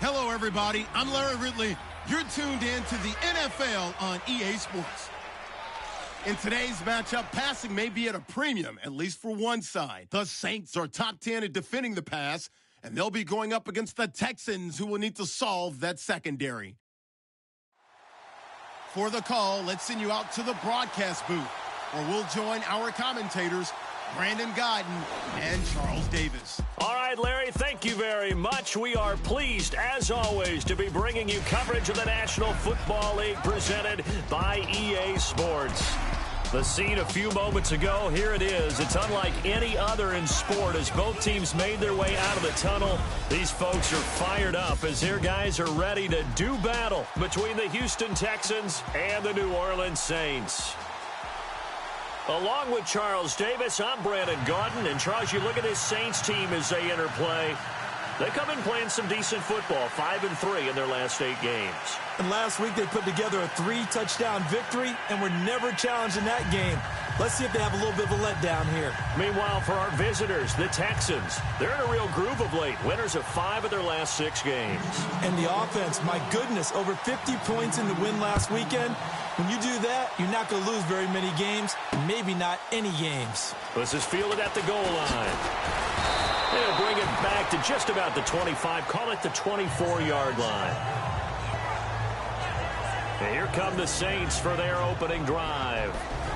Hello, everybody. I'm Larry Ridley. You're tuned in to the NFL on EA Sports. In today's matchup, passing may be at a premium, at least for one side. The Saints are top 10 at defending the pass, and they'll be going up against the Texans, who will need to solve that secondary. For the call, let's send you out to the broadcast booth, where we'll join our commentators, Brandon Godden and Charles Davis. All right, Larry, thank you very much. We are pleased, as always, to be bringing you coverage of the National Football League presented by EA Sports. The scene a few moments ago, here it is. It's unlike any other in sport as both teams made their way out of the tunnel. These folks are fired up as their guys are ready to do battle between the Houston Texans and the New Orleans Saints. Along with Charles Davis, I'm Brandon Godden. And, Charles, you look at this Saints team as they enter play. They come in playing some decent football, 5-3 in their last 8 games. And last week they put together a 3-touchdown victory and were never challenged in that game. Let's see if they have a little bit of a letdown here. Meanwhile, for our visitors, the Texans, they're in a real groove of late. Winners of 5 of their last 6 games. And the offense, my goodness, over 50 points in the win last weekend. When you do that, you're not going to lose very many games, maybe not any games. This is fielded at the goal line. They'll bring it back to just about the 25, call it the 24-yard line. And here come the Saints for their opening drive.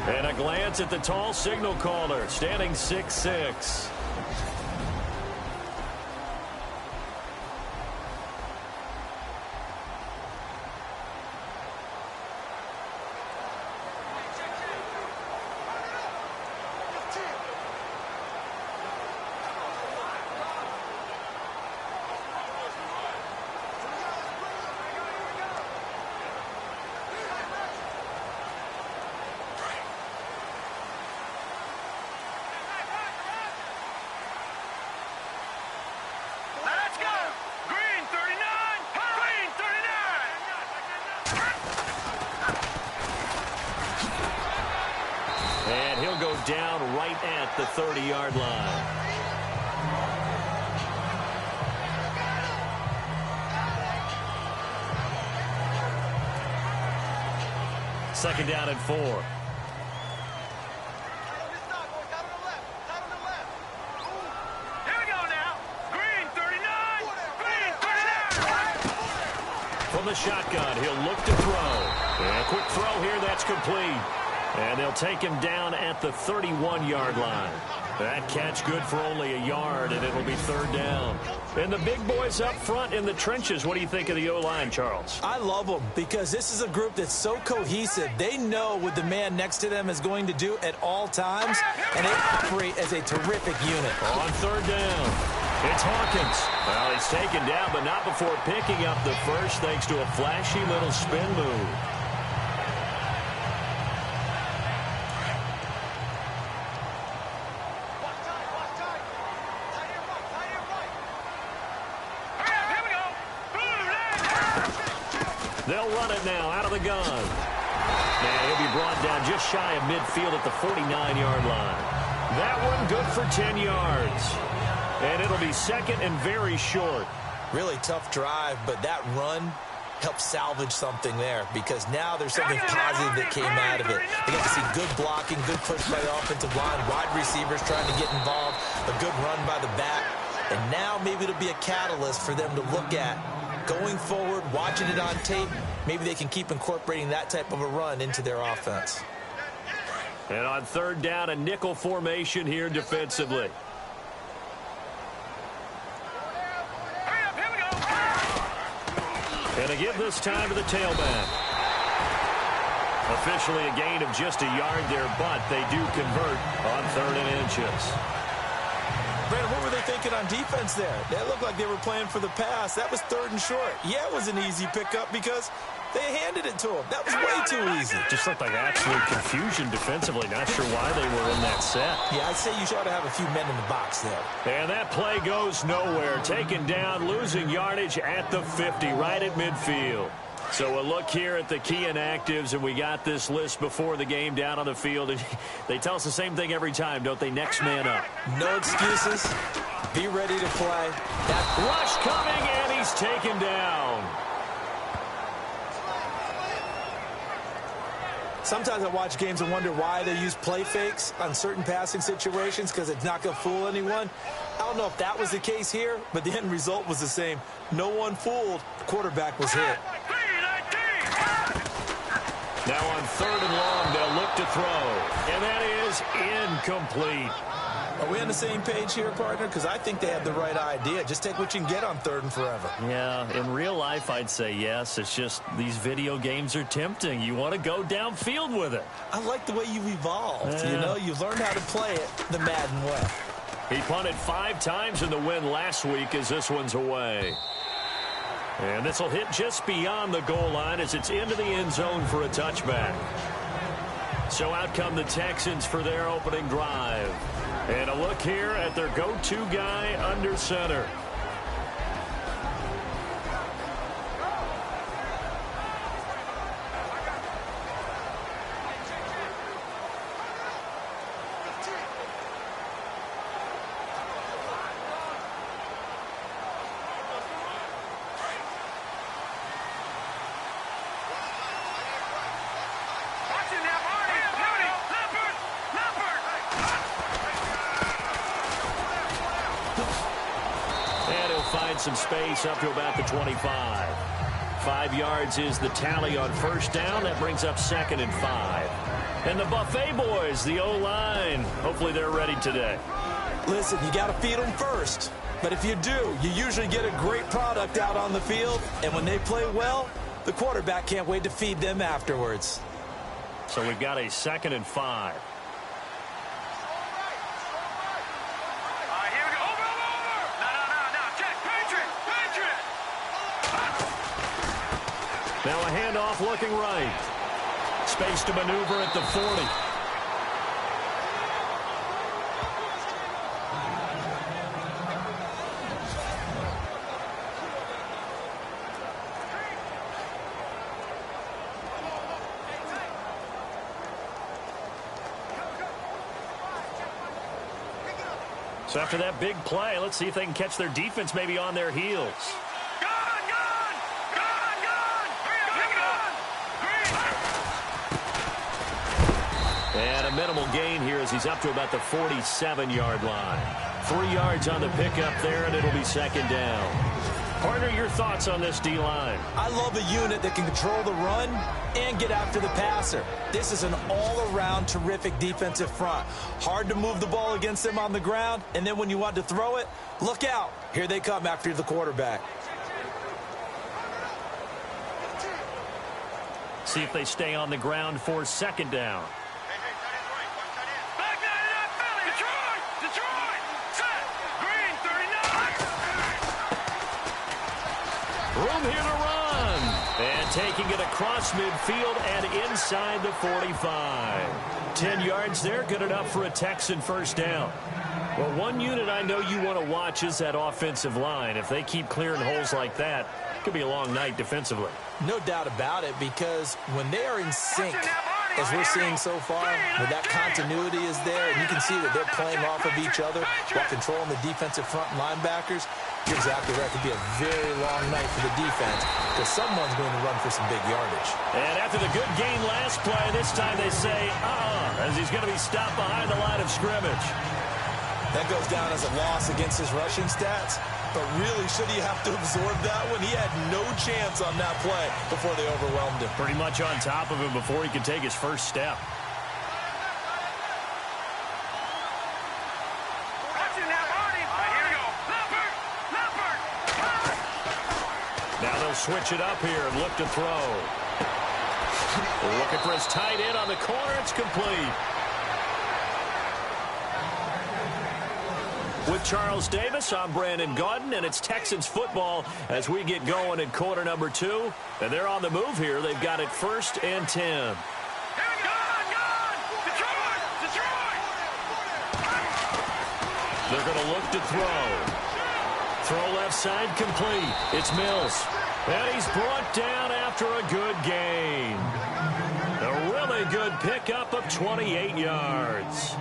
And a glance at the tall signal caller, standing 6'6". And he'll go down right at the 30-yard line. Second down and 4. From the shotgun, he'll look to throw. And a quick throw here, that's complete. And they'll take him down at the 31-yard line. That catch good for only a yard, and it'll be third down. And the big boys up front in the trenches, what do you think of the O-line, Charles? I love them because this is a group that's so cohesive. They know what the man next to them is going to do at all times, and they operate as a terrific unit. On third down, it's Hawkins. Well, he's taken down, but not before picking up the first thanks to a flashy little spin move. They'll run it now out of the gun. And he'll be brought down just shy of midfield at the 49-yard line. That one good for 10 yards. And it'll be second and very short. Really tough drive, but that run helped salvage something there because now there's something positive that came out of it. They got to see good blocking, good push by the offensive line, wide receivers trying to get involved, a good run by the back. And now maybe it'll be a catalyst for them to look at going forward, watching it on tape. Maybe they can keep incorporating that type of a run into their offense. And on third down, a nickel formation here defensively. And they give this time to the tailback. Officially a gain of just a yard there, but they do convert on 3rd and inches. Brandon, what were they thinking on defense there? That looked like they were playing for the pass. That was 3rd and short. Yeah, it was an easy pickup because they handed it to him. That was way too easy. Just looked like absolute confusion defensively. Not sure why they were in that set. Yeah, I'd say you ought to have a few men in the box there. And that play goes nowhere. Taken down, losing yardage at the 50, right at midfield. So a look here at the key inactives, and we got this list before the game down on the field. And they tell us the same thing every time, don't they? Next man up. No excuses. Be ready to play. That rush coming, and he he's taken down. Sometimes I watch games and wonder why they use play fakes on certain passing situations, because it's not going to fool anyone. I don't know if that was the case here, but the end result was the same. No one fooled. The quarterback was hit. Now on 3rd and long, they'll look to throw. And that is incomplete. Are we on the same page here, partner? Because I think they had the right idea. Just take what you can get on 3rd and forever. Yeah, in real life, I'd say yes. It's just these video games are tempting. You want to go downfield with it. I like the way you've evolved. You know, you've learned how to play it the Madden way. He punted 5 times in the win last week as this one's away. And this will hit just beyond the goal line as it's into the end zone for a touchback. So out come the Texans for their opening drive. And a look here at their go-to guy under center. Some space up to about the 25. 5 yards is the tally on first down. That brings up 2nd and 5. And the Buffet boys, the O-line, hopefully they're ready today. Listen, you got to feed them first. But if you do, you usually get a great product out on the field. And when they play well, the quarterback can't wait to feed them afterwards. So we've got a 2nd and 5. Now a handoff looking right. Space to maneuver at the 40. So after that big play, let's see if they can catch their defense maybe on their heels. And a minimal gain here as he's up to about the 47-yard line. 3 yards on the pickup there, and it'll be 2nd down. Partner, your thoughts on this D-line? I love a unit that can control the run and get after the passer. This is an all-around terrific defensive front. Hard to move the ball against them on the ground, and then when you want to throw it, look out. Here they come after the quarterback. See if they stay on the ground for 2nd down. Room here to run. And taking it across midfield and inside the 45. 10 yards there, good enough for a Texan first down. Well, one unit I know you want to watch is that offensive line. If they keep clearing holes like that, it could be a long night defensively. No doubt about it, because when they are in sync, as we're seeing so far, where that continuity is there, and you can see that they're playing off of each other while controlling the defensive front linebackers, you're exactly right. It could be a very long night for the defense because someone's going to run for some big yardage. And after the good gain last play, this time they say, as he's going to be stopped behind the line of scrimmage. That goes down as a loss against his rushing stats. But really, should he have to absorb that one? He had no chance on that play before they overwhelmed him. Pretty much on top of him before he could take his first step. Now they'll switch it up here and look to throw. Looking for his tight end on the corner. It's complete. With Charles Davis, I'm Brandon Gaudin, and it's Texans football as we get going in quarter number 2. And they're on the move here. They've got it 1st and 10. They're going to look to throw. Throw left side complete. It's Mills. And he's brought down after a good gain. A really good pickup of 28 yards.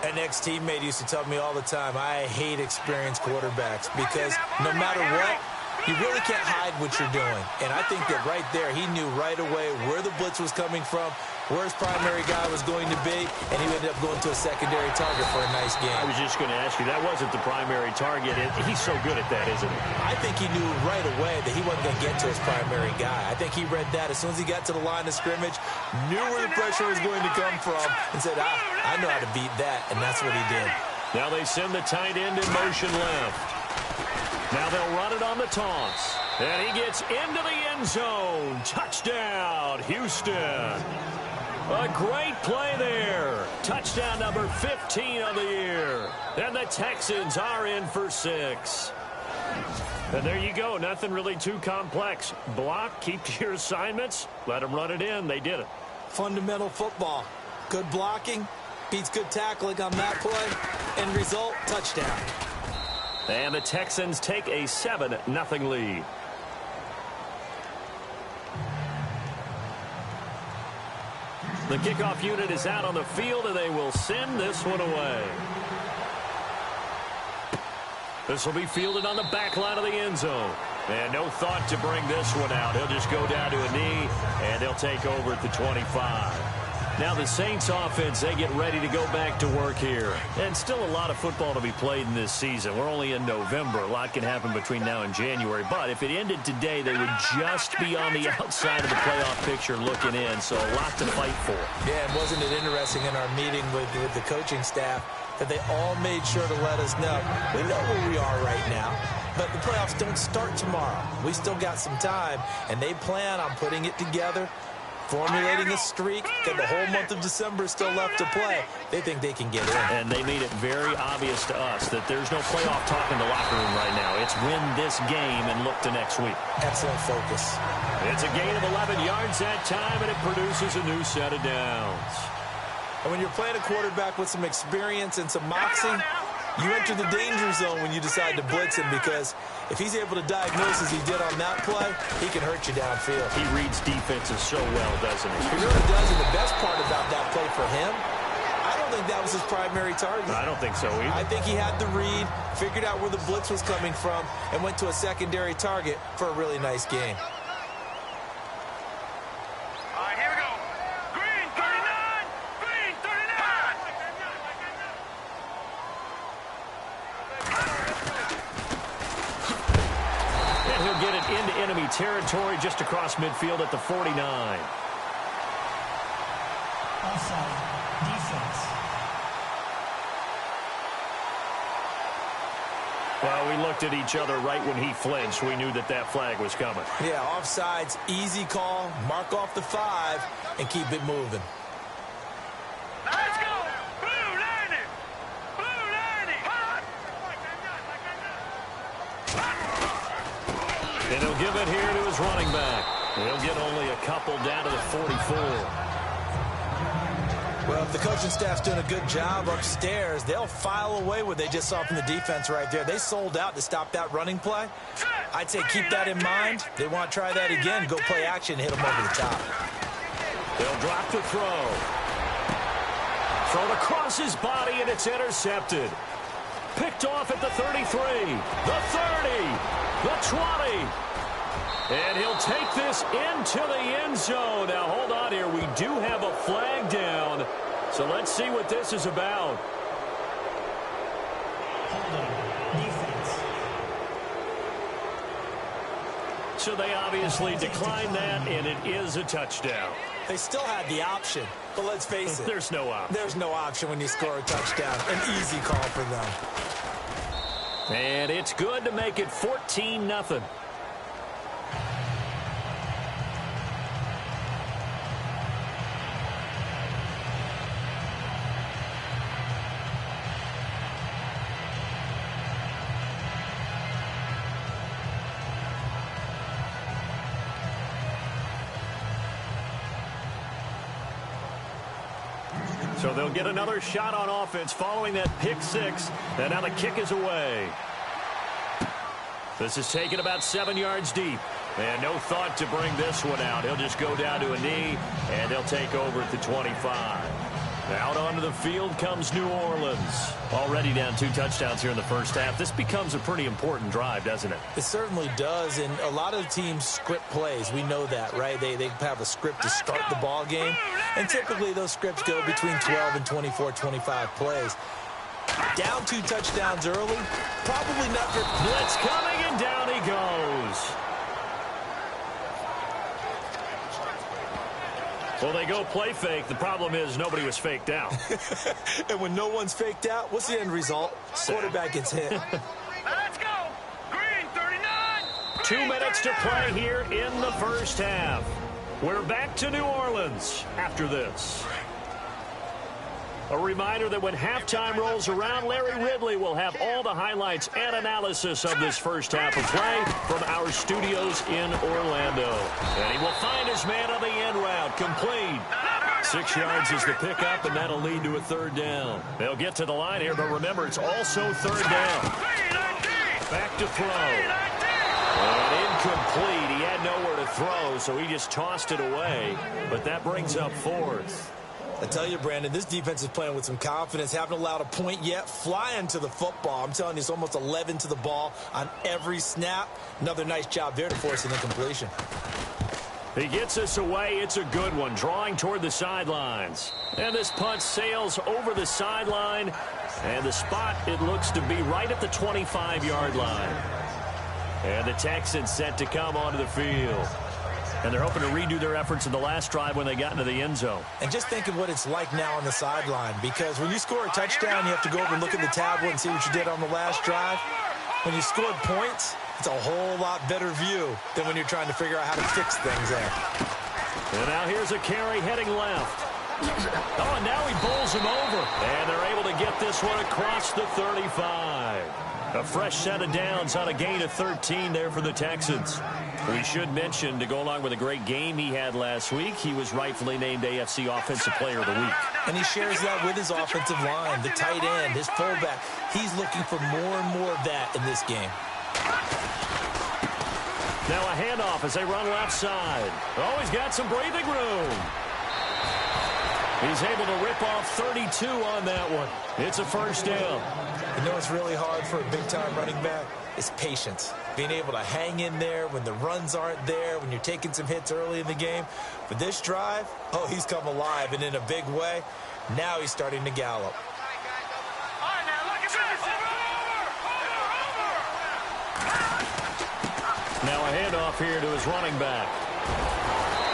An ex-teammate used to tell me all the time, I hate experienced quarterbacks because no matter what, you really can't hide what you're doing. And I think that right there, he knew right away where the blitz was coming from, where his primary guy was going to be, and he ended up going to a secondary target for a nice game. I was just going to ask you, that wasn't the primary target. He's so good at that, isn't he? I think he knew right away that he wasn't going to get to his primary guy. I think he read that as soon as he got to the line of scrimmage, knew where the pressure was going to come from, and said, I know how to beat that, and that's what he did. Now they send the tight end in motion left. Now they'll run it on the toss. And he gets into the end zone. Touchdown, Houston. A great play there. Touchdown number 15 of the year. And the Texans are in for 6. And there you go. Nothing really too complex. Block, keep to your assignments, let them run it in. They did it. Fundamental football. Good blocking beats good tackling on that play. End result, touchdown. And the Texans take a 7-0 lead. The kickoff unit is out on the field, and they will send this one away. This will be fielded on the back line of the end zone. And no thought to bring this one out. He'll just go down to a knee, and they'll take over at the 25. Now the Saints offense, they get ready to go back to work here. And still a lot of football to be played in this season. We're only in November. A lot can happen between now and January. But if it ended today, they would just be on the outside of the playoff picture looking in. So a lot to fight for. Yeah, and wasn't it interesting in our meeting with the coaching staff that they all made sure to let us know, we know where we are right now, but the playoffs don't start tomorrow. We still got some time, and they plan on putting it together, formulating a streak, that the whole month of December is still left to play. They think they can get in. And they made it very obvious to us that there's no playoff talk in the locker room right now. It's win this game and look to next week. Excellent focus. It's a gain of 11 yards that time, and it produces a new set of downs. And when you're playing a quarterback with some experience and some moxie, you enter the danger zone when you decide to blitz him, because if he's able to diagnose as he did on that play, he can hurt you downfield. He reads defenses so well, doesn't he? He really does, and the best part about that play for him, I don't think that was his primary target. I don't think so either. I think he had the read, figured out where the blitz was coming from, and went to a secondary target for a really nice game. Into enemy territory just across midfield at the 49. Offside, defense. Well, we looked at each other right when he flinched. We knew that that flag was coming. Yeah, offsides, easy call, mark off the 5, and keep it moving. Let's go! Blue 90! Blue 90! And he'll give it here to his running back. He'll get only a couple down to the 44. Well, if the coaching staff's doing a good job upstairs, they'll file away what they just saw from the defense right there. They sold out to stop that running play. I'd say keep that in mind. They want to try that again, go play action, hit them over the top. They'll drop the throw. Thrown across his body, and it's intercepted. Picked off at the 33, the 30, the 20. And he'll take this into the end zone. Now, hold on here. We do have a flag down. So let's see what this is about. Defense. So they obviously declined that, and it is a touchdown. They still had the option, but let's face it. There's no option. There's no option when you score a touchdown. An easy call for them. And it's good to make it 14-0. So they'll get another shot on offense following that pick 6. And now the kick is away. This is taken about 7 yards deep. And no thought to bring this one out. He'll just go down to a knee, and they'll take over at the 25. Out onto the field comes New Orleans. Already down 2 touchdowns here in the first half. This becomes a pretty important drive, doesn't it? It certainly does, and a lot of teams script plays. We know that, right? They have a script to start the ball game, and typically those scripts go between 12 and 24, 25 plays. Down 2 touchdowns early, probably not good. Blitz coming, and down he goes. Well, they go play fake. The problem is nobody was faked out. And when no one's faked out, what's the end result? Quarterback gets hit. Let's go. Green 39. 2 minutes to play here in the first half. We're back to New Orleans after this. A reminder that when halftime rolls around, Larry Ridley will have all the highlights and analysis of this first half of play from our studios in Orlando. And he will find his man on the end route, complete. 6 yards is the pickup, and that'll lead to a 3rd down. They'll get to the line here, but remember, it's also 3rd down. Back to throw. And incomplete. He had nowhere to throw, so he just tossed it away. But that brings up 4th. I tell you, Brandon, this defense is playing with some confidence. Haven't allowed a point yet. Flying to the football. I'm telling you, it's almost 11 to the ball on every snap. Another nice job there to force an incompletion. He gets us away. It's a good one. Drawing toward the sidelines. And this punt sails over the sideline. And the spot, it looks to be right at the 25-yard line. And the Texans set to come onto the field. And they're hoping to redo their efforts in the last drive when they got into the end zone. And just think of what it's like now on the sideline, because when you score a touchdown, you have to go over and look at the tablet and see what you did on the last drive. When you scored points, it's a whole lot better view than when you're trying to figure out how to fix things there. And now here's a carry heading left. Oh, and now he bowls him over. And they're able to get this one across the 35. A fresh set of downs on a gain of 13 there for the Texans. We should mention, to go along with a great game he had last week, he was rightfully named AFC Offensive Player of the Week. And he shares that with his offensive line, the tight end, his fullback. He's looking for more and more of that in this game. Now a handoff as they run left side. Oh, he's got some breathing room. He's able to rip off 32 on that one. It's a 1st down. You know what's really hard for a big-time running back? It's patience. Being able to hang in there when the runs aren't there, when you're taking some hits early in the game. For this drive, oh, he's come alive, and in a big way. Now he's starting to gallop. Now a handoff here to his running back.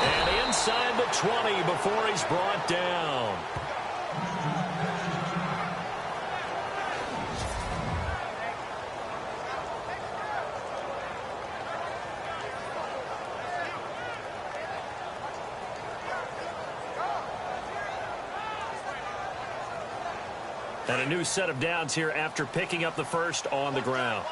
And inside the 20 before he's brought down. And a new set of downs here after picking up the first on the ground.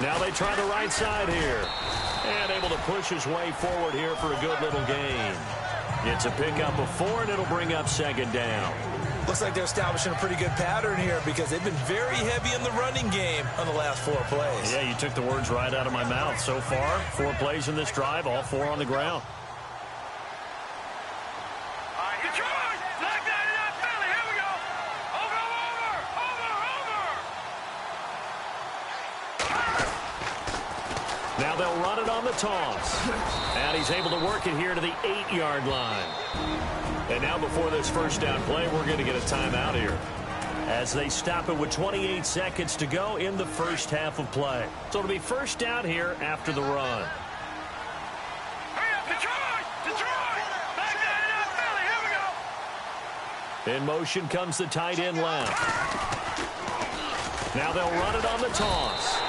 Now they try the right side here. And able to push his way forward here for a good little gain. It's a pickup of 4, and it'll bring up 2nd down. Looks like they're establishing a pretty good pattern here because they've been very heavy in the running game on the last 4 plays. Yeah, you took the words right out of my mouth. So far, 4 plays in this drive, all 4 on the ground. Now they'll run it on the toss. And he's able to work it here to the 8-yard line. And now before this 1st down play, we're going to get a timeout here, as they stop it with 28 seconds to go in the first half of play. So it'll be 1st down here after the run. In motion comes the tight end left. Now they'll run it on the toss.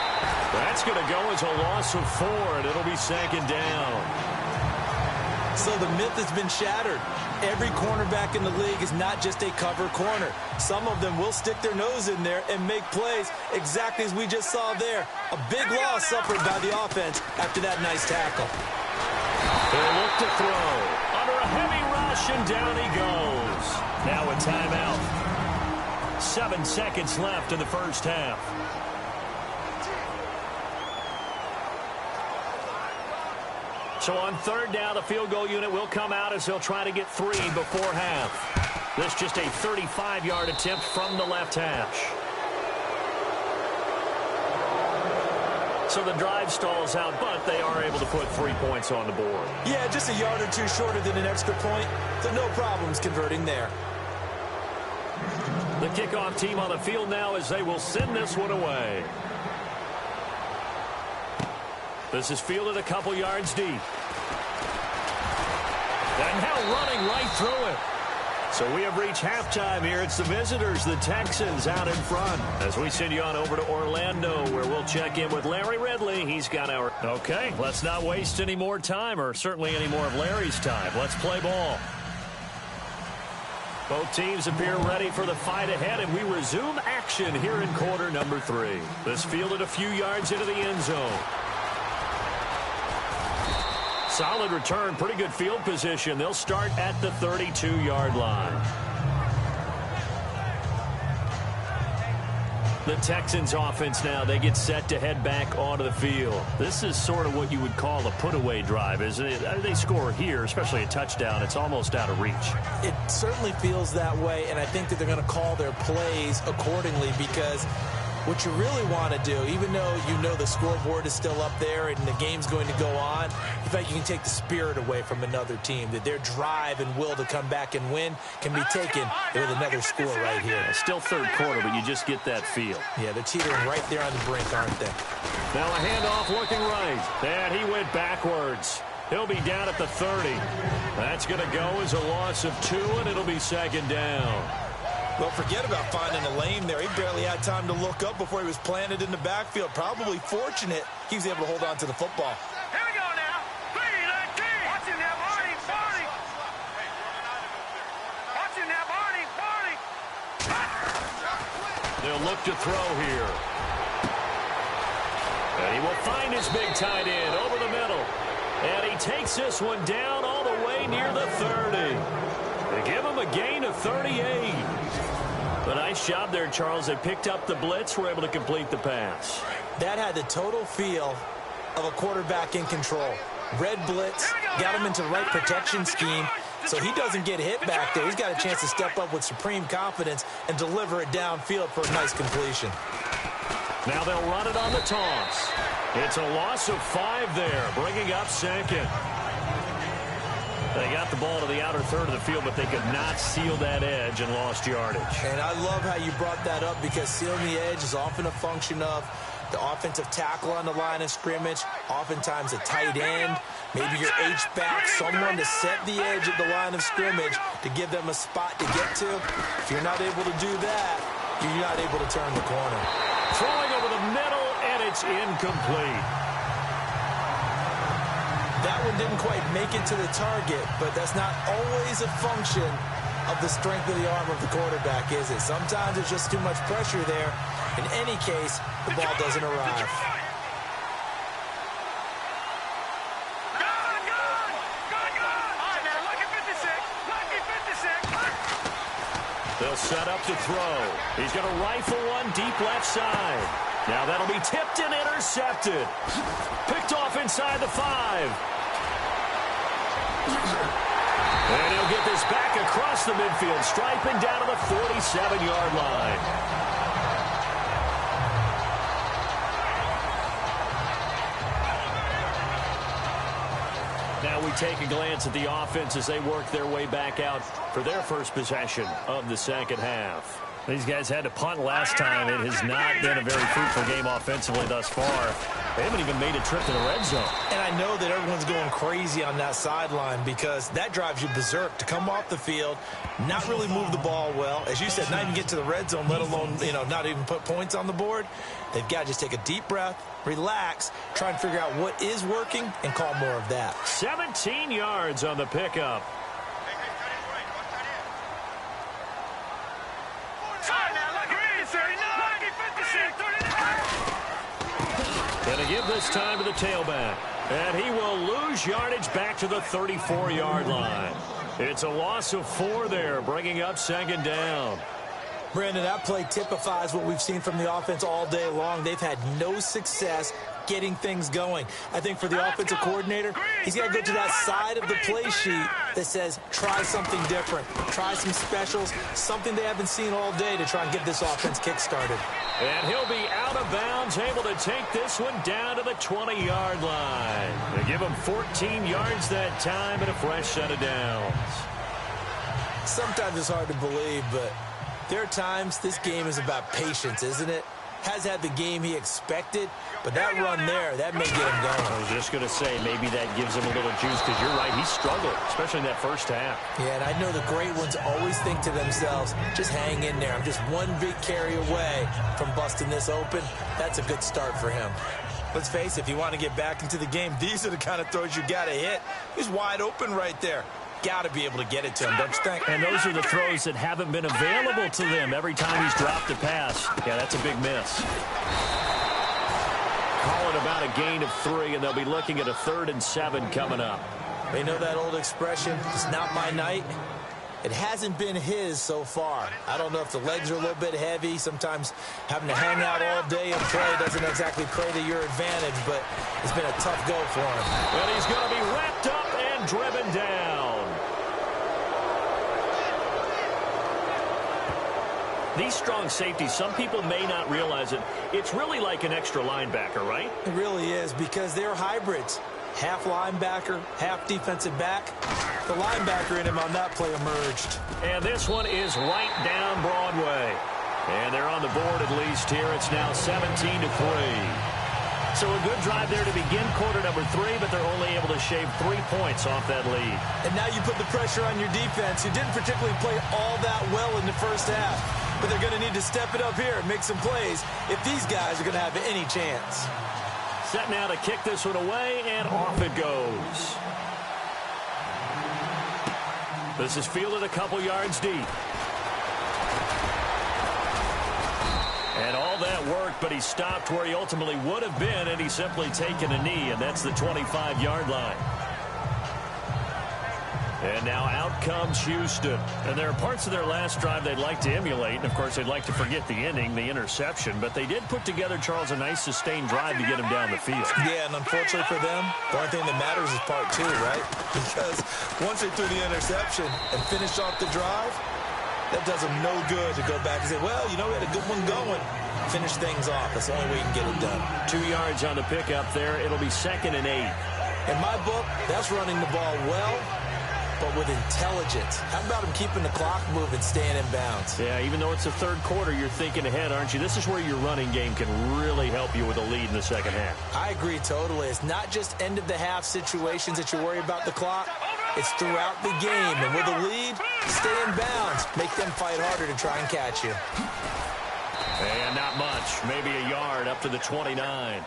That's going to go as a loss of 4, and it'll be 2nd down. So the myth has been shattered. Every cornerback in the league is not just a cover corner. Some of them will stick their nose in there and make plays exactly as we just saw there. A big loss suffered by the offense after that nice tackle. They'll look to throw. Under a heavy rush, and down he goes. Now a timeout. 7 seconds left in the first half. So on third down, the field goal unit will come out as they'll try to get 3 before half. This just a 35-yard attempt from the left hash. So the drive stalls out, but they are able to put 3 points on the board. Yeah, just a yard or two shorter than an extra point, so no problems converting there. The kickoff team on the field now as they will send this one away. This is fielded a couple yards deep. And now running right through it. So we have reached halftime here. It's the visitors, the Texans, out in front. As we send you on over to Orlando, where we'll check in with Larry Ridley. He's got our... Okay, let's not waste any more time, or certainly any more of Larry's time. Let's play ball. Both teams appear ready for the fight ahead, and we resume action here in quarter number 3. This fielded a few yards into the end zone. Solid return, pretty good field position. They'll start at the 32-yard line. The Texans offense now, they get set to head back onto the field. This is sort of what you would call a put-away drive, isn't it? They score here, especially a touchdown. It's almost out of reach. It certainly feels that way, and I think that they're going to call their plays accordingly because what you really want to do, even though you know the scoreboard is still up there and the game's going to go on, in fact, you can take the spirit away from another team, that their drive and will to come back and win can be taken with another score right here. It's still third quarter, but you just get that feel. Yeah, they're teetering right there on the brink, aren't they? Now a handoff looking right, and he went backwards. He'll be down at the 30. That's going to go as a loss of 2, and it'll be second down. Well, forget about finding a lane there. He barely had time to look up before he was planted in the backfield. Probably fortunate he was able to hold on to the football. Here we go now. 3-19. Watching that, Barney. Watching that, Barney. They'll look to throw here. And he will find his big tight end over the middle. And he takes this one down all the way near the 30. They give him a gain of 38. A nice job there, Charles. They picked up the blitz, were able to complete the pass. That had the total feel of a quarterback in control. Red blitz, got him into the right protection scheme, so he doesn't get hit back there. He's got a chance to step up with supreme confidence and deliver it downfield for a nice completion. Now they'll run it on the toss. It's a loss of 5 there, bringing up second. They got the ball to the outer third of the field, but they could not seal that edge and lost yardage. And I love how you brought that up because sealing the edge is often a function of the offensive tackle on the line of scrimmage, oftentimes a tight end, maybe your H-back, someone to set the edge at the line of scrimmage to give them a spot to get to. If you're not able to do that, you're not able to turn the corner. Throwing over the middle, and it's incomplete. That one didn't quite make it to the target, but that's not always a function of the strength of the arm of the quarterback, is it? Sometimes there's just too much pressure there. In any case, the ball doesn't arrive. They'll set up to throw. He's going to rifle one deep left side. Now that'll be tipped and intercepted. Picked off inside the 5. And he'll get this back across the midfield stripe and down to the 47-yard line. Now we take a glance at the offense as they work their way back out for their first possession of the second half. These guys had to punt last time. It has not been a very fruitful game offensively thus far. They haven't even made a trip to the red zone. And I know that everyone's going crazy on that sideline because that drives you berserk to come off the field, not really move the ball well. As you said, not even get to the red zone, let alone, not even put points on the board. They've got to just take a deep breath, relax, try and figure out what is working, and call more of that. 17 yards on the pickup. Going to give this time to the tailback. And he will lose yardage back to the 34-yard line. It's a loss of 4 there, bringing up second down. Brandon, that play typifies what we've seen from the offense all day long. They've had no success getting things going. I think for the offensive coordinator, he's got to go to that side of the play sheet that says, try something different. Try some specials, something they haven't seen all day to try and get this offense kick-started. And he'll be out of bounds, able to take this one down to the 20-yard line. They give him 14 yards that time and a fresh set of downs. Sometimes it's hard to believe, but there are times this game is about patience, isn't it? Has had the game he expected, but that run there, that may get him going. I was just going to say, maybe that gives him a little juice, because you're right, he struggled, especially in that first half. Yeah, and I know the great ones always think to themselves, just hang in there. I'm just one big carry away from busting this open. That's a good start for him. Let's face it, if you want to get back into the game, these are the kind of throws you got to hit. He's wide open right there. Got to be able to get it to him, don't you think? And those are the throws that haven't been available to them every time he's dropped a pass. Yeah, that's a big miss. Call it about a gain of 3, and they'll be looking at a 3rd and 7 coming up. You know that old expression, it's not my night? It hasn't been his so far. I don't know if the legs are a little bit heavy. Sometimes having to hang out all day and play doesn't exactly play to your advantage, but it's been a tough go for him. And he's going to be wrapped up and driven down. These strong safeties, some people may not realize it. It's really like an extra linebacker, right? It really is, because they're hybrids. Half linebacker, half defensive back. The linebacker in him on that play emerged. And this one is right down Broadway. And they're on the board at least here. It's now 17-3. So a good drive there to begin quarter number 3, but they're only able to shave 3 points off that lead. And now you put the pressure on your defense, who didn't particularly play all that well in the first half. But they're going to need to step it up here and make some plays if these guys are going to have any chance. Set now to kick this one away, and off it goes. This is fielded a couple yards deep. And all that worked, but he stopped where he ultimately would have been, and he's simply taken a knee, and that's the 25-yard line. And now out comes Houston. And there are parts of their last drive they'd like to emulate. And, of course, they'd like to forget the ending, the interception. But they did put together, Charles, a nice sustained drive to get him down the field. Yeah, and unfortunately for them, the only thing that matters is part 2, right? Because once they threw the interception and finished off the drive, that does them no good to go back and say, well, you know, we had a good one going. Finish things off. That's the only way you can get it done. 2 yards on the pickup there. It'll be 2nd and 8. In my book, that's running the ball well, but with intelligence. How about him keeping the clock moving, staying in bounds? Yeah, even though it's the third quarter, you're thinking ahead, aren't you? This is where your running game can really help you with a lead in the second half. I agree totally. It's not just end-of-the-half situations that you worry about the clock. It's throughout the game. And with a lead, stay in bounds. Make them fight harder to try and catch you. And not much. Maybe a yard up to the 29.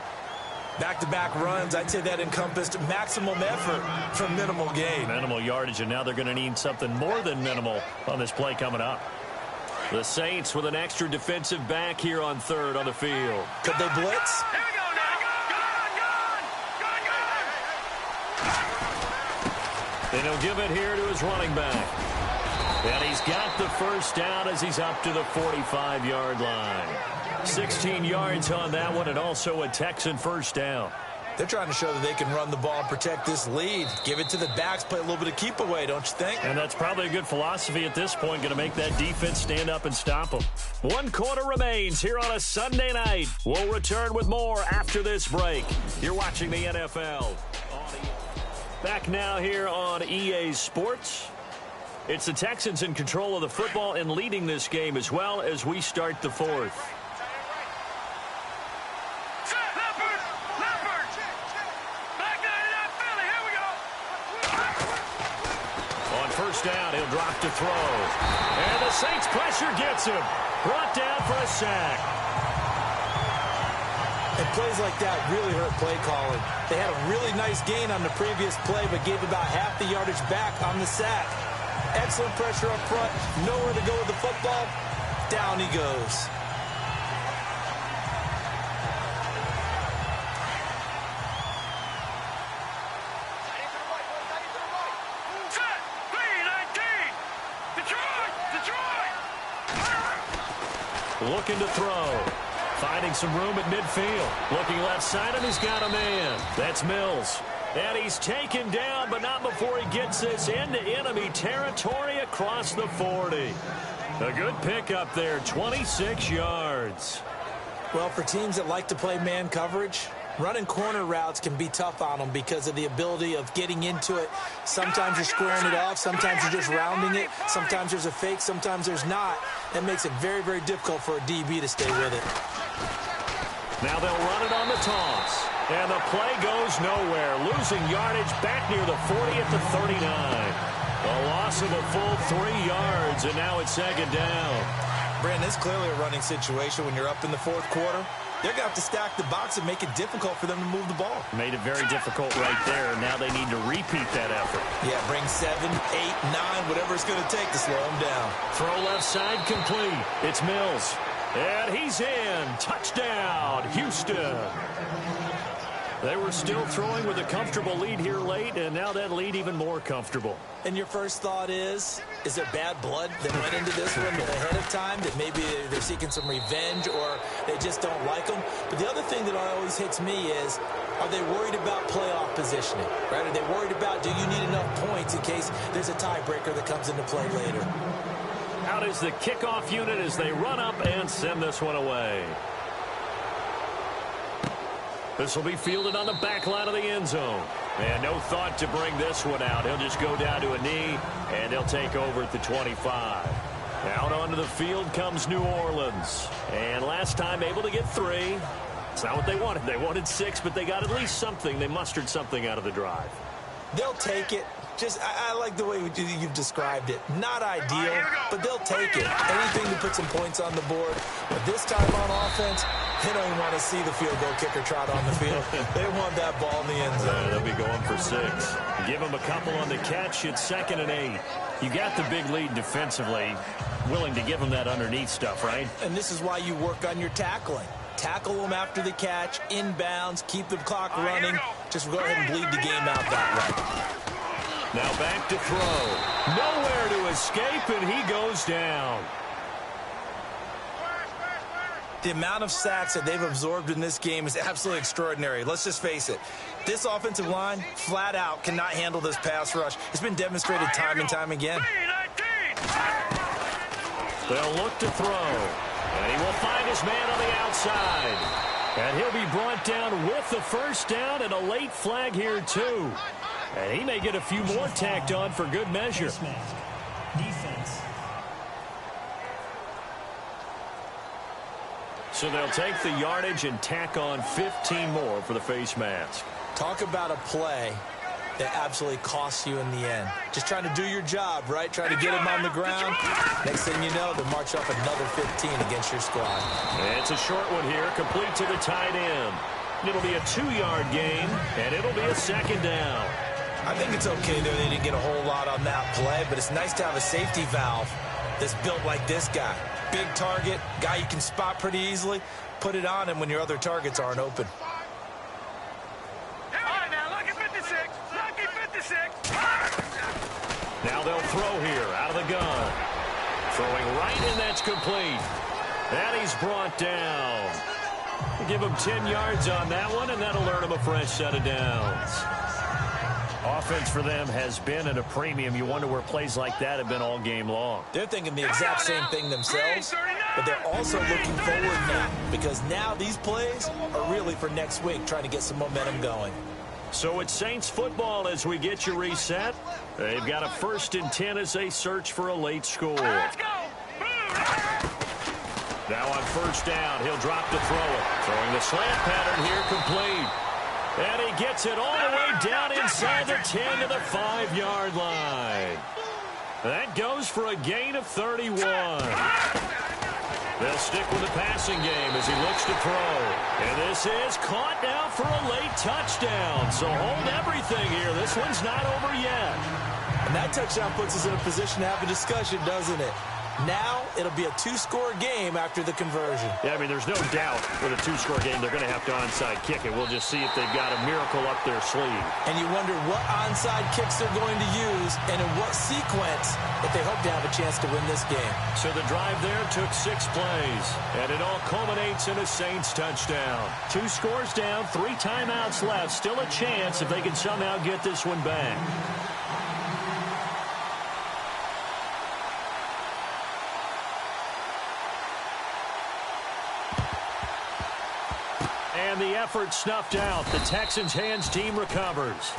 Back-to-back runs, I'd say that encompassed maximum effort for minimal gain. Minimal yardage, and now they're going to need something more than minimal on this play coming up. The Saints with an extra defensive back here on 3rd on the field. Could they blitz? Here we go now. Go. And he'll give it here to his running back. And he's got the first down as he's up to the 45-yard line. 16 yards on that one, and also a Texan first down. They're trying to show that they can run the ball and protect this lead. Give it to the backs, play a little bit of keep away, don't you think? And that's probably a good philosophy at this point, going to make that defense stand up and stop them. 1 quarter remains here on a Sunday night. We'll return with more after this break. You're watching the NFL. Back now here on EA Sports. It's the Texans in control of the football and leading this game as well as we start the 4th. First down, he'll drop to throw. And the Saints pressure gets him. Brought down for a sack. And plays like that really hurt play calling. They had a really nice gain on the previous play, but gave about half the yardage back on the sack. Excellent pressure up front. Nowhere to go with the football. Down he goes. looking to throw. Finding some room at midfield. Looking left side, and he's got a man. That's Mills. And he's taken down, but not before he gets this into enemy territory across the 40. A good pickup there, 26 yards. Well, for teams that like to play man coverage, running corner routes can be tough on them because of the ability of getting into it. Sometimes you're squaring it off. Sometimes you're just rounding it. Sometimes there's a fake. Sometimes there's not. That makes it very, very difficult for a DB to stay with it. Now they'll run it on the toss. And the play goes nowhere. Losing yardage back near the 40 at the 39. A loss of a full 3 yards, and now it's second down. Brandon, it's clearly a running situation when you're up in the fourth quarter. They're going to have to stack the box and make it difficult for them to move the ball. Made it very difficult right there. Now they need to repeat that effort. Yeah, bring 7, 8, 9, whatever it's going to take to slow them down. Throw left side complete. It's Mills. And he's in. Touchdown, Houston. They were still throwing with a comfortable lead here late, and now that lead even more comfortable. And your first thought is there bad blood that went into this one ahead of time, that maybe they're seeking some revenge or they just don't like them? But the other thing that always hits me is, are they worried about playoff positioning? Right? Are they worried about, do you need enough points in case there's a tiebreaker that comes into play later? Out is the kickoff unit as they run up and send this one away. This will be fielded on the back line of the end zone. And no thought to bring this one out. He'll just go down to a knee, and they'll take over at the 25. Out onto the field comes New Orleans. And last time able to get 3. It's not what they wanted. They wanted 6, but they got at least something. They mustered something out of the drive. They'll take it. I like the way you've described it. Not ideal, but they'll take it. Anything to put some points on the board. But this time on offense, they don't even want to see the field goal kicker trot on the field. They want that ball in the end zone. They'll be going for 6. Give them a couple on the catch. It's 2nd and 8. You got the big lead defensively. Willing to give them that underneath stuff, right? And this is why you work on your tackling. Tackle them after the catch, inbounds, keep the clock running. Just go ahead and bleed the game out that way. Now back to throw. Nowhere to escape, and he goes down. The amount of sacks that they've absorbed in this game is absolutely extraordinary. Let's just face it. This offensive line, flat out, cannot handle this pass rush. It's been demonstrated time and time again. They'll look to throw. And he will find his man on the outside. And he'll be brought down with the first down and a late flag here, too. And he may get a few more tacked on for good measure. Defense. So they'll take the yardage and tack on 15 more for the face mask. Talk about a play that absolutely costs you in the end. Just trying to do your job, right? Trying to get him on the ground. Next thing you know, they'll march up another 15 against your squad. It's a short one here, complete to the tight end. It'll be a 2-yard gain, and it'll be a 2nd down. I think it's okay there. They didn't get a whole lot on that play, but it's nice to have a safety valve that's built like this guy. Big target, guy you can spot pretty easily. Put it on him when your other targets aren't open. Now they'll throw here out of the gun. Throwing right, and that's complete. And he's brought down. Give him 10 yards on that one, and that'll earn him a fresh set of downs. Offense for them has been at a premium. You wonder where plays like that have been all game long. They're thinking the exact same thing themselves, but they're also looking forward now, because now these plays are really for next week, trying to get some momentum going. So it's Saints football as we get you reset. They've got a 1st and 10 as they search for a late score. Let's go. Now on 1st down, he'll drop to throw it. Throwing the slant pattern here complete. And he gets it all the way down inside the 10 to the 5-yard line. That goes for a gain of 31. They'll stick with the passing game as he looks to throw. And this is caught now for a late touchdown. So hold everything here. This one's not over yet. And that touchdown puts us in a position to have a discussion, doesn't it? Now it'll be a two-score game after the conversion. Yeah, I mean, there's no doubt with a two-score game they're going to have to onside kick it. We'll just see if they've got a miracle up their sleeve. And you wonder what onside kicks they're going to use and in what sequence if they hope to have a chance to win this game. So the drive there took 6 plays, and it all culminates in a Saints touchdown. 2 scores down, 3 timeouts left. Still a chance if they can somehow get this one back. And the effort snuffed out. The Texans' hands team recovers.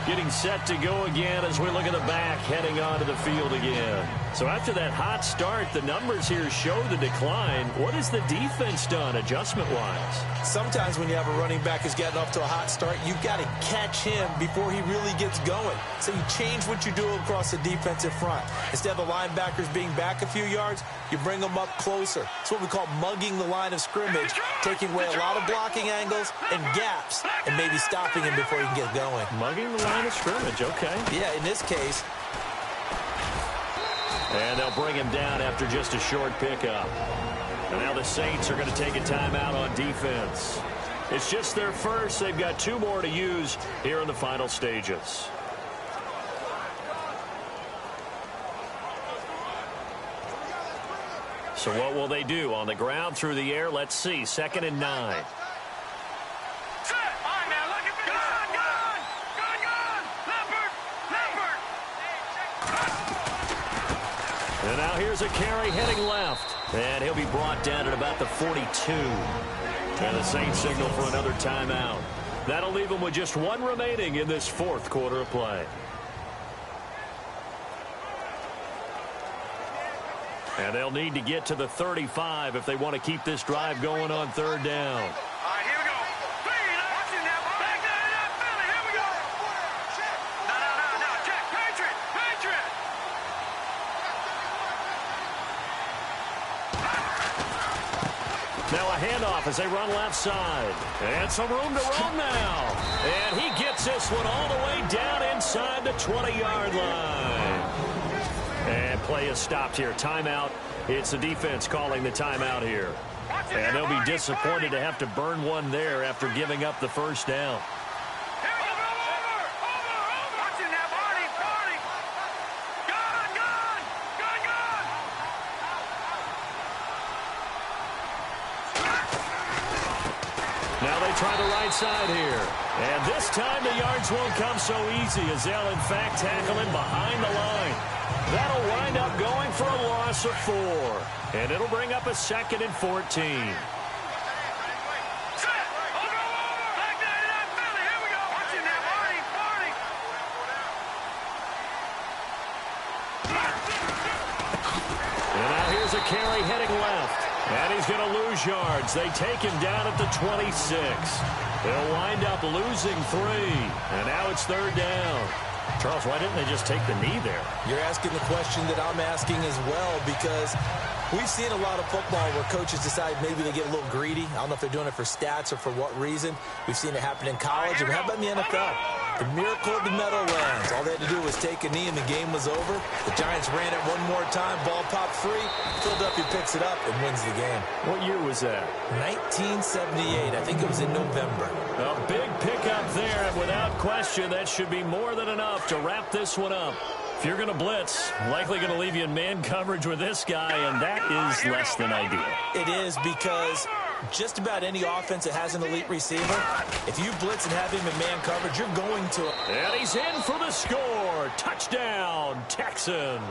Getting set to go again as we look at the back heading onto the field again. So after that hot start, the numbers here show the decline. What has the defense done adjustment-wise? Sometimes when you have a running back who's getting off to a hot start, you've got to catch him before he really gets going. So you change what you do across the defensive front. Instead of the linebackers being back a few yards, you bring them up closer. It's what we call mugging the line of scrimmage, taking away a lot of blocking angles and gaps, and maybe stopping him before he can get going. Mugging the line of scrimmage, okay. Yeah, in this case. And they'll bring him down after just a short pickup. And now the Saints are going to take a timeout on defense. It's just their first. They've got 2 more to use here in the final stages. So what will they do? On the ground, through the air, let's see. 2nd and 9. And now here's a carry heading left. And he'll be brought down at about the 42. And the Saints signal for another timeout. That'll leave them with just 1 remaining in this 4th quarter of play. And they'll need to get to the 35 if they want to keep this drive going on 3rd down. All right, here we go. Watch it now. Back that up, Philly. Here we go. No. Check. Patriot. Now a handoff as they run left side. And some room to roam now. And he gets this one all the way down inside the 20-yard line. And play is stopped here. Timeout. It's the defense calling the timeout here. And they'll be disappointed to have to burn one there after giving up the 1st down. Now they try the right side here. And this time the yards won't come so easy as they'll, in fact, tackle him behind the line. That'll wind up going for a loss of 4. And it'll bring up a 2nd and 14. And now here's a carry heading left. And he's going to lose yards. They take him down at the 26. They'll wind up losing 3. And now it's 3rd down. Charles, why didn't they just take the knee there? You're asking the question that I'm asking as well, because we've seen a lot of football where coaches decide maybe they get a little greedy. I don't know if they're doing it for stats or for what reason. We've seen it happen in college. And how about in the NFL? The miracle of the Meadowlands. All they had to do was take a knee and the game was over. The Giants ran it one more time. Ball popped free. Philadelphia picks it up and wins the game. What year was that? 1978. I think it was in November. A big pickup there, and without question, that should be more than enough to wrap this one up. If you're going to blitz, likely going to leave you in man coverage with this guy, and that is less than ideal. It is, because just about any offense that has an elite receiver, if you blitz and have him in man coverage, you're going to. And he's in for the score. Touchdown, Texans.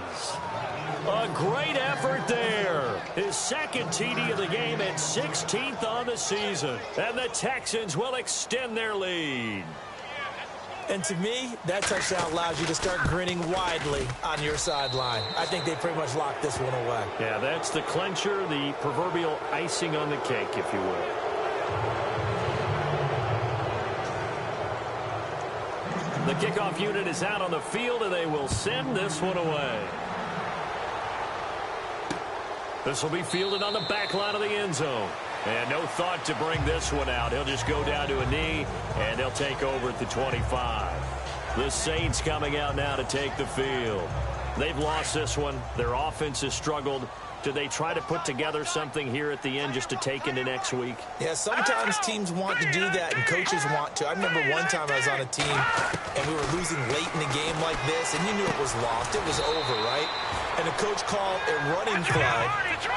A great effort there. His 2nd TD of the game and 16th on the season. And the Texans will extend their lead. And to me, that touchdown allows you to start grinning widely on your sideline. I think they pretty much locked this one away. Yeah, that's the clincher, the proverbial icing on the cake, if you will. The kickoff unit is out on the field, and they will send this one away. This will be fielded on the back line of the end zone. And no thought to bring this one out. He'll just go down to a knee, and they'll take over at the 25. The Saints coming out now to take the field. They've lost this one. Their offense has struggled. Do they try to put together something here at the end just to take into next week? Yeah, sometimes teams want to do that and coaches want to. I remember one time I was on a team and we were losing late in a game like this, and you knew it was lost. It was over, right? And the coach called a running play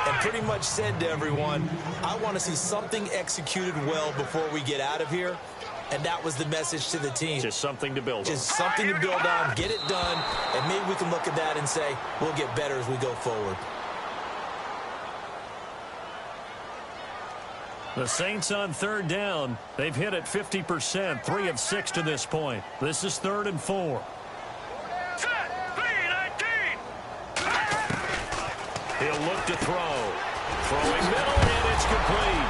and pretty much said to everyone, I want to see something executed well before we get out of here. And that was the message to the team. Just something to build on. Just something to build on, get it done, and maybe we can look at that and say, we'll get better as we go forward. The Saints on third down. They've hit it 50%, 3 of 6 to this point. This is 3rd and 4. He'll look to throw. Throwing middle, and it's complete.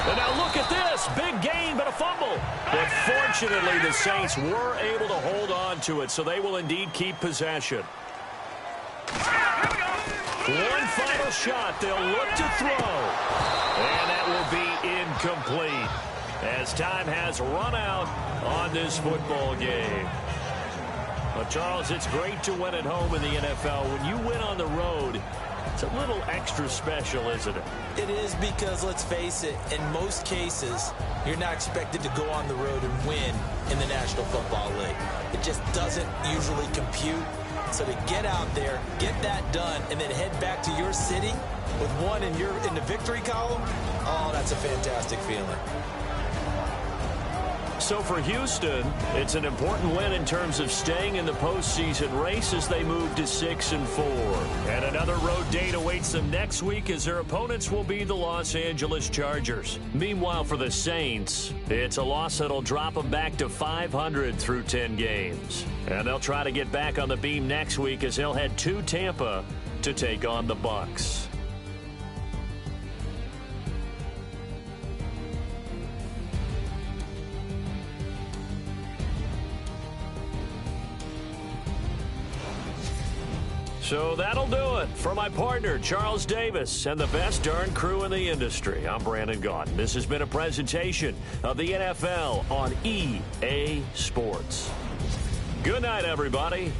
And now look at this. Big gain, but a fumble. But fortunately, the Saints were able to hold on to it, so they will indeed keep possession. One final shot. They'll look to throw. And that will be incomplete as time has run out on this football game. Well, Charles, it's great to win at home in the NFL. When you win on the road, it's a little extra special, isn't it? It is, because, let's face it, in most cases, you're not expected to go on the road and win in the National Football League. It just doesn't usually compute. So to get out there, get that done, and then head back to your city with one in the victory column, oh, that's a fantastic feeling. So for Houston, it's an important win in terms of staying in the postseason race as they move to 6-4. And another road date awaits them next week as their opponents will be the Los Angeles Chargers. Meanwhile, for the Saints, it's a loss that'll drop them back to 500 through 10 games. And they'll try to get back on the beam next week as they'll head to Tampa to take on the Bucs. So that'll do it. For my partner, Charles Davis, and the best darn crew in the industry, I'm Brandon Gaudin. This has been a presentation of the NFL on EA Sports. Good night, everybody.